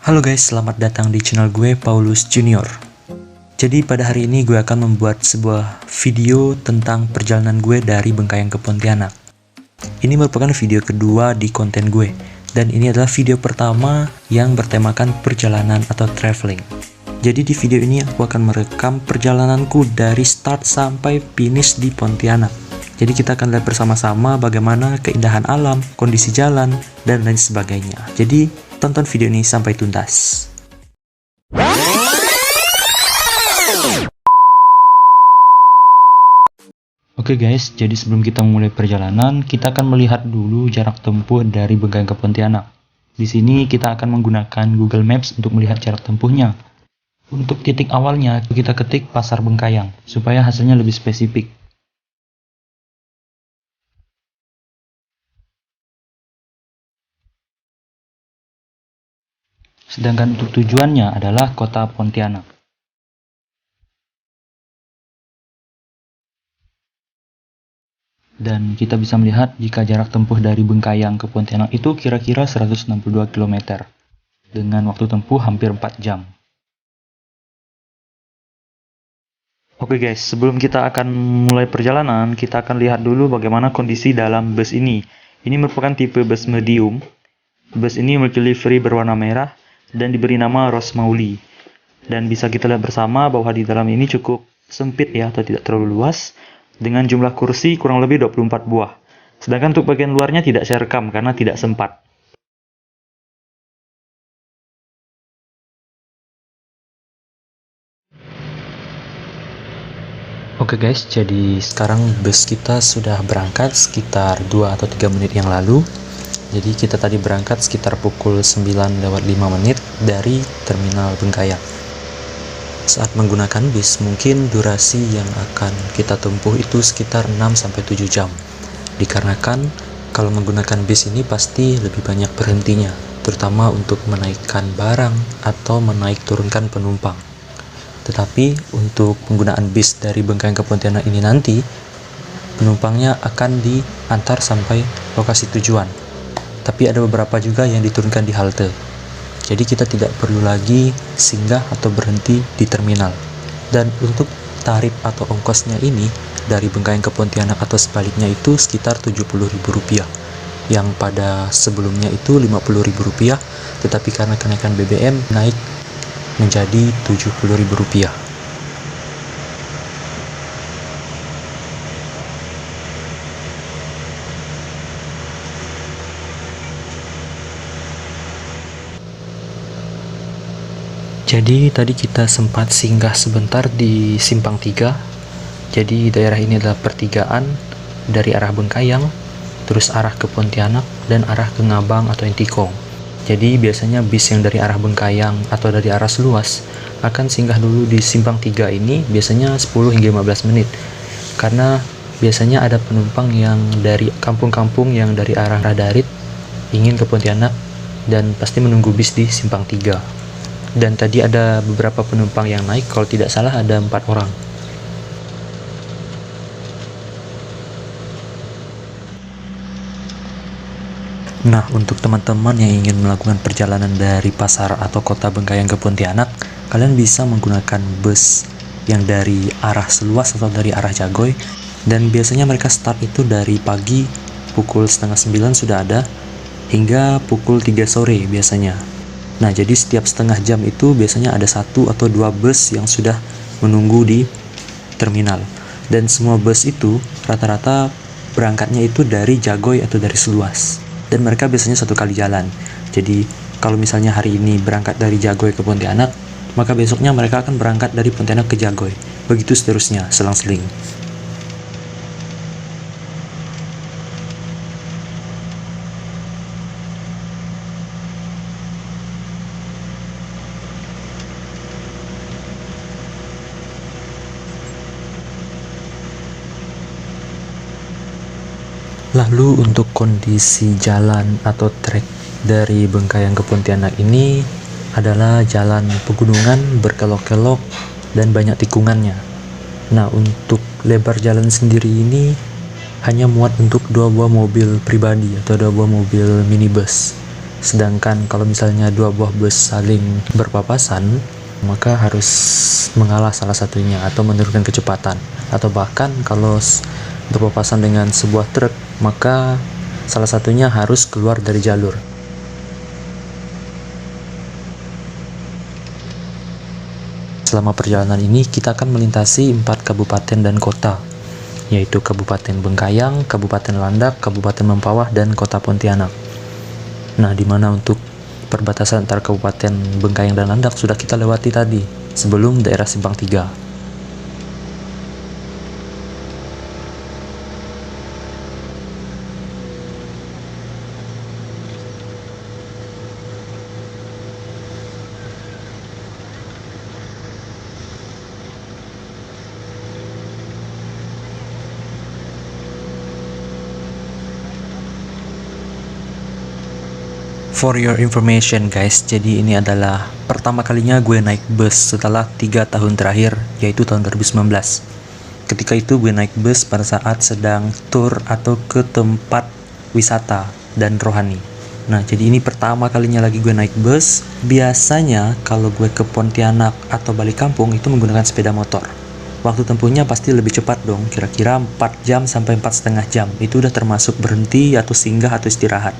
Halo guys, selamat datang di channel gue, Paulus Junior. Jadi pada hari ini gue akan membuat sebuah video tentang perjalanan gue dari Bengkayang ke Pontianak. Ini merupakan video kedua di konten gue, dan ini adalah video pertama yang bertemakan perjalanan atau traveling. Jadi di video ini aku akan merekam perjalananku dari start sampai finish di Pontianak. Jadi kita akan lihat bersama-sama bagaimana keindahan alam, kondisi jalan, dan lain sebagainya. Jadi tonton video ini sampai tuntas. Oke guys, jadi sebelum kita memulai perjalanan, kita akan melihat dulu jarak tempuh dari Bengkayang ke Pontianak. Di sini kita akan menggunakan Google Maps untuk melihat jarak tempuhnya. Untuk titik awalnya, kita ketik Pasar Bengkayang, supaya hasilnya lebih spesifik. Sedangkan untuk tujuannya adalah kota Pontianak. Dan kita bisa melihat jika jarak tempuh dari Bengkayang ke Pontianak itu kira-kira 162 km dengan waktu tempuh hampir 4 jam. Oke guys, sebelum kita akan mulai perjalanan, kita akan lihat dulu bagaimana kondisi dalam bus ini. Ini merupakan tipe bus medium. Bus ini memiliki livery berwarna merah dan diberi nama Rosmauli. Dan bisa kita lihat bersama bahwa di dalam ini cukup sempit ya, atau tidak terlalu luas, dengan jumlah kursi kurang lebih 24 buah. Sedangkan untuk bagian luarnya tidak saya rekam karena tidak sempat. Oke guys, jadi sekarang bus kita sudah berangkat sekitar 2 atau 3 menit yang lalu. Jadi kita tadi berangkat sekitar pukul 9:05 dari Terminal Bengkayang. Saat menggunakan bis, mungkin durasi yang akan kita tempuh itu sekitar 6-7 jam. Dikarenakan kalau menggunakan bis ini pasti lebih banyak berhentinya, terutama untuk menaikkan barang atau menaik turunkan penumpang. Tetapi untuk penggunaan bis dari Bengkayang ke Pontianak ini nanti, penumpangnya akan diantar sampai lokasi tujuan. Tapi ada beberapa juga yang diturunkan di halte. Jadi kita tidak perlu lagi singgah atau berhenti di terminal. Dan untuk tarif atau ongkosnya ini dari Bengkayang ke Pontianak atau sebaliknya itu sekitar Rp70.000. Yang pada sebelumnya itu Rp50.000, tetapi karena kenaikan BBM naik menjadi Rp70.000. Jadi tadi kita sempat singgah sebentar di Simpang 3. Jadi daerah ini adalah pertigaan dari arah Bengkayang, terus arah ke Pontianak, dan arah ke Ngabang atau Intikong. Jadi biasanya bis yang dari arah Bengkayang atau dari arah Seluas akan singgah dulu di Simpang 3 ini, biasanya 10 hingga 15 menit. Karena biasanya ada penumpang yang dari kampung-kampung yang dari arah Radarit ingin ke Pontianak dan pasti menunggu bis di Simpang 3. Dan tadi ada beberapa penumpang yang naik, kalau tidak salah ada 4 orang. Nah, untuk teman-teman yang ingin melakukan perjalanan dari pasar atau kota Bengkayang ke Pontianak, kalian bisa menggunakan bus yang dari arah Seluas atau dari arah Jagoy. Dan biasanya mereka start itu dari pagi, pukul 8:30 sudah ada, hingga pukul 3 sore biasanya. Nah, jadi setiap setengah jam itu biasanya ada 1 atau 2 bus yang sudah menunggu di terminal. Dan semua bus itu rata-rata berangkatnya itu dari Jagoy atau dari Seluas. Dan mereka biasanya satu kali jalan. Jadi kalau misalnya hari ini berangkat dari Jagoy ke Pontianak, maka besoknya mereka akan berangkat dari Pontianak ke Jagoy. Begitu seterusnya, selang-seling. Lalu untuk kondisi jalan atau trek dari Bengkayang ke Pontianak ini adalah jalan pegunungan berkelok-kelok dan banyak tikungannya. Nah, untuk lebar jalan sendiri ini hanya muat untuk 2 buah mobil pribadi atau 2 buah mobil minibus. Sedangkan kalau misalnya dua buah bus saling berpapasan, maka harus mengalah salah satunya atau menurunkan kecepatan. Atau bahkan kalau berpapasan dengan sebuah truk, maka salah satunya harus keluar dari jalur. Selama perjalanan ini kita akan melintasi 4 kabupaten dan kota, yaitu Kabupaten Bengkayang, Kabupaten Landak, Kabupaten Mempawah, dan Kota Pontianak. Nah, di mana untuk perbatasan antara Kabupaten Bengkayang dan Landak sudah kita lewati tadi, sebelum daerah Simpang 3. For your information guys, jadi ini adalah pertama kalinya gue naik bus setelah 3 tahun terakhir, yaitu tahun 2019. Ketika itu gue naik bus pada saat sedang tour atau ke tempat wisata dan rohani. Nah, jadi ini pertama kalinya lagi gue naik bus. Biasanya kalau gue ke Pontianak atau balik kampung itu menggunakan sepeda motor. Waktu tempuhnya pasti lebih cepat dong, kira-kira 4 jam sampai 4,5 jam. Itu udah termasuk berhenti atau singgah atau istirahat.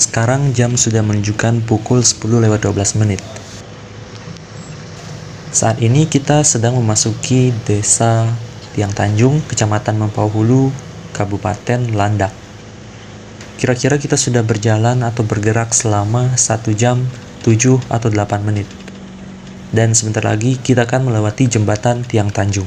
Sekarang jam sudah menunjukkan pukul 10:12. Saat ini kita sedang memasuki Desa Tiang Tanjung, Kecamatan Mempawah Hulu, Kabupaten Landak. Kira-kira kita sudah berjalan atau bergerak selama 1 jam 7 atau 8 menit. Dan sebentar lagi kita akan melewati jembatan Tiang Tanjung.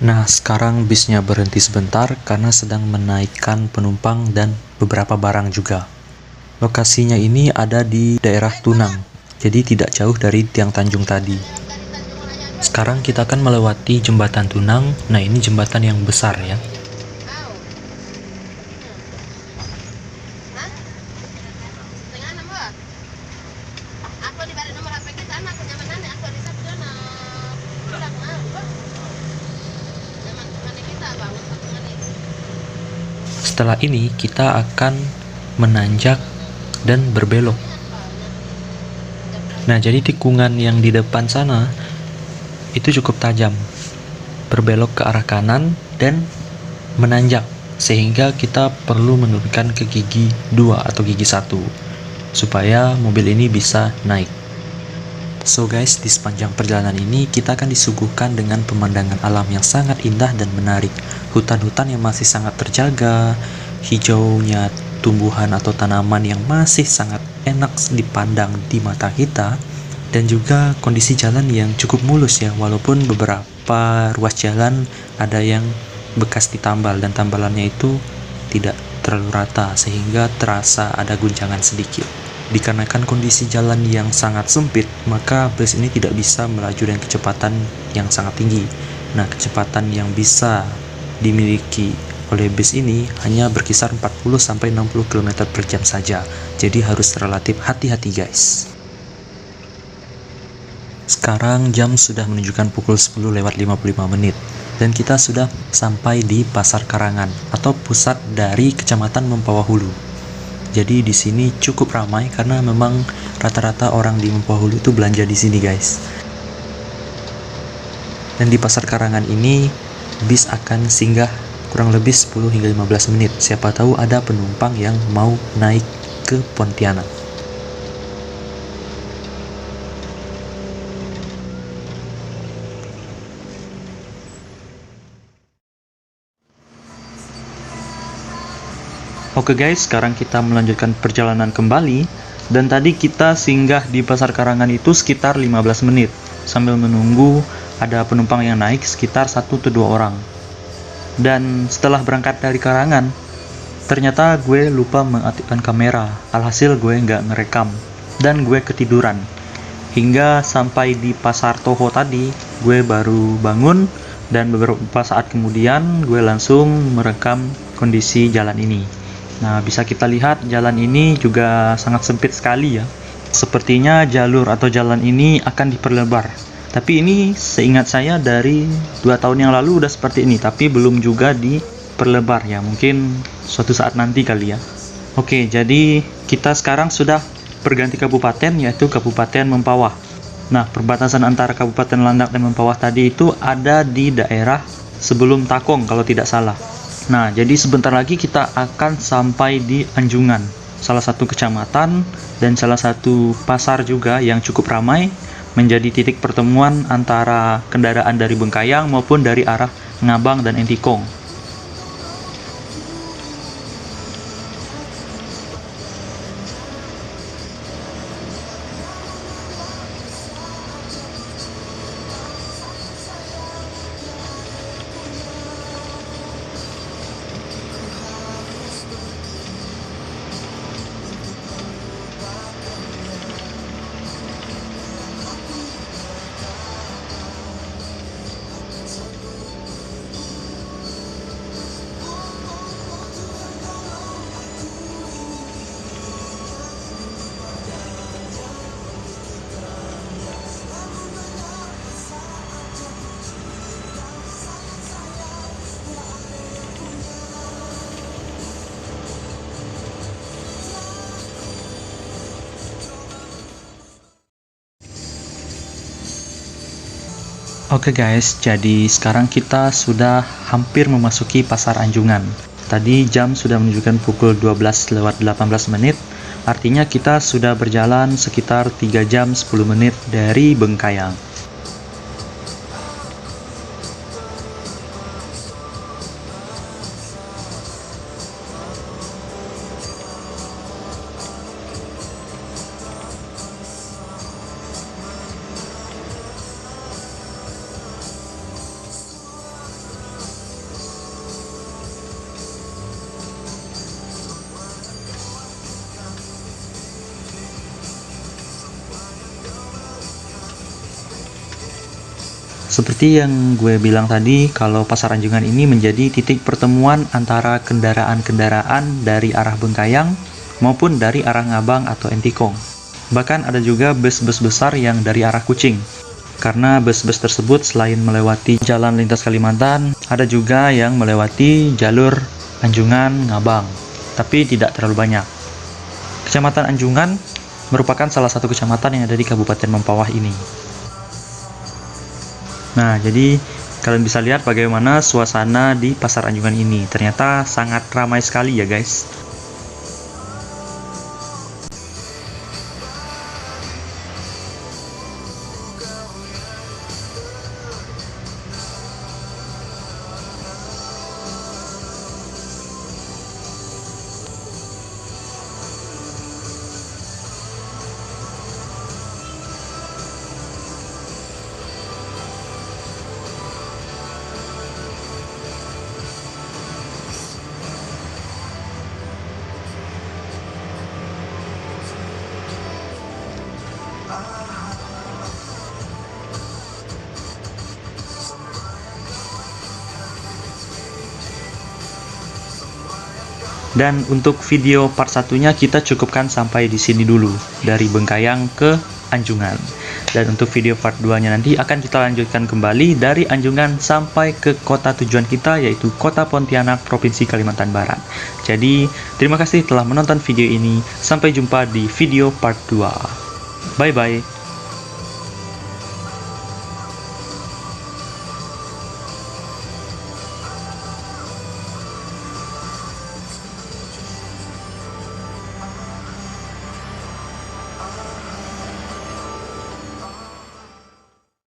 Nah, sekarang bisnya berhenti sebentar karena sedang menaikkan penumpang dan beberapa barang juga. Lokasinya ini ada di daerah Tunang, jadi tidak jauh dari Tiang Tanjung tadi. Sekarang kita akan melewati jembatan Tunang. Nah, ini jembatan yang besar ya. Setelah ini kita akan menanjak dan berbelok. Nah, jadi tikungan yang di depan sana itu cukup tajam. Berbelok ke arah kanan dan menanjak, sehingga kita perlu menurunkan ke gigi 2 atau gigi 1 supaya mobil ini bisa naik. So guys, di sepanjang perjalanan ini kita akan disuguhkan dengan pemandangan alam yang sangat indah dan menarik. Hutan-hutan yang masih sangat terjaga, hijaunya tumbuhan atau tanaman yang masih sangat enak dipandang di mata kita, dan juga kondisi jalan yang cukup mulus ya, walaupun beberapa ruas jalan ada yang bekas ditambal dan tambalannya itu tidak terlalu rata sehingga terasa ada guncangan sedikit. Dikarenakan kondisi jalan yang sangat sempit, maka bus ini tidak bisa melaju dengan kecepatan yang sangat tinggi. Nah, kecepatan yang bisa dimiliki oleh bus ini hanya berkisar 40-60 km per jam saja. Jadi harus relatif hati-hati guys. Sekarang jam sudah menunjukkan pukul 10:55 dan kita sudah sampai di Pasar Karangan atau pusat dari Kecamatan Mempawah Hulu. Jadi di sini cukup ramai karena memang rata-rata orang di Mempawah Hulu itu belanja di sini guys. Dan di Pasar Karangan ini bis akan singgah kurang lebih 10 hingga 15 menit. Siapa tahu ada penumpang yang mau naik ke Pontianak. Oke guys, sekarang kita melanjutkan perjalanan kembali. Dan tadi kita singgah di Pasar Karangan itu sekitar 15 menit sambil menunggu ada penumpang yang naik sekitar 1 atau 2 orang. Dan setelah berangkat dari Karangan, ternyata gue lupa mengaktifkan kamera. Alhasil gue nggak ngerekam dan gue ketiduran. Hingga sampai di Pasar Toho tadi, gue baru bangun dan beberapa saat kemudian gue langsung merekam kondisi jalan ini. Nah, bisa kita lihat jalan ini juga sangat sempit sekali ya. Sepertinya jalur atau jalan ini akan diperlebar. Tapi ini seingat saya dari 2 tahun yang lalu udah seperti ini, tapi belum juga diperlebar ya. Mungkin suatu saat nanti kali ya. Oke, jadi kita sekarang sudah berganti kabupaten, yaitu Kabupaten Mempawah. Nah, perbatasan antara Kabupaten Landak dan Mempawah tadi itu ada di daerah sebelum Takong kalau tidak salah. Nah, jadi sebentar lagi kita akan sampai di Anjungan, salah satu kecamatan dan salah satu pasar juga yang cukup ramai, menjadi titik pertemuan antara kendaraan dari Bengkayang maupun dari arah Ngabang dan Entikong. Oke guys, jadi sekarang kita sudah hampir memasuki Pasar Anjungan. Tadi jam sudah menunjukkan pukul 12:18 menit, artinya kita sudah berjalan sekitar 3 jam 10 menit dari Bengkayang. Seperti yang gue bilang tadi, kalau Pasar Anjungan ini menjadi titik pertemuan antara kendaraan-kendaraan dari arah Bengkayang maupun dari arah Ngabang atau Entikong. Bahkan ada juga bus-bus besar yang dari arah Kucing. Karena bus-bus tersebut selain melewati jalan lintas Kalimantan, ada juga yang melewati jalur Anjungan Ngabang, tapi tidak terlalu banyak. Kecamatan Anjungan merupakan salah satu kecamatan yang ada di Kabupaten Mempawah ini. Nah, jadi kalian bisa lihat bagaimana suasana di Pasar Anjungan ini. Ternyata sangat ramai sekali ya guys. Dan untuk video part satunya kita cukupkan sampai di sini dulu, dari Bengkayang ke Anjungan. Dan untuk video part 2-nya nanti akan kita lanjutkan kembali dari Anjungan sampai ke kota tujuan kita, yaitu Kota Pontianak, Provinsi Kalimantan Barat. Jadi, terima kasih telah menonton video ini. Sampai jumpa di video part 2. Bye-bye.